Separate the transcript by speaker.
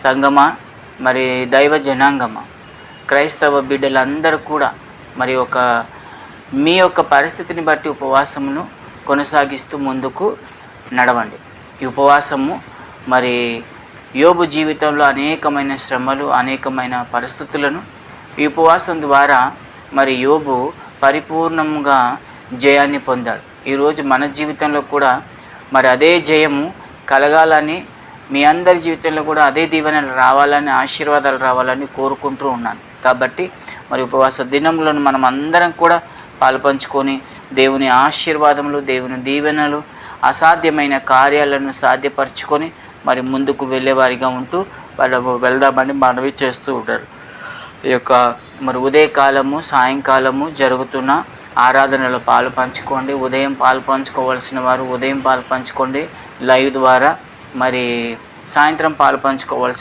Speaker 1: సంగమా, మరి దైవ జనాంగమా, క్రైస్తవ బిడ్డలందరూ కూడా మరి మీ యొక్క పరిస్థితిని బట్టి ఉపవాసమును కొనసాగిస్తూ ముందుకు నడవండి. ఈ ఉపవాసము మరి యోబు జీవితంలో అనేకమైన శ్రమలు, అనేకమైన పరిస్థితులను ఈ ఉపవాసం ద్వారా మరి యోబు పరిపూర్ణంగా జయాన్ని పొందాడు. ఈరోజు మన జీవితంలో కూడా మరి అదే జయము కలగాలని, మీ అందరి జీవితంలో కూడా అదే దీవెనలు రావాలని, ఆశీర్వాదాలు రావాలని కోరుకుంటూ ఉన్నాను. కాబట్టి మరి ఉపవాస దినంలోను మనం అందరం కూడా పాలుపంచుకొని దేవుని ఆశీర్వాదములు, దేవుని దీవెనలు, అసాధ్యమైన కార్యాలను సాధ్యపరచుకొని మరి ముందుకు వెళ్ళేవారిగా ఉంటూ వెళ్దామని మనవి చేస్తూ ఉంటారు. ఈ యొక్క మరి ఉదయకాలము, సాయంకాలము జరుగుతున్న ఆరాధనలో పాలు పంచుకోండి. ఉదయం పాలు పంచుకోవాల్సిన వారు ఉదయం పాలు పంచుకోండి లైవ్ ద్వారా. మరి సాయంత్రం పాలు పంచుకోవాల్సిన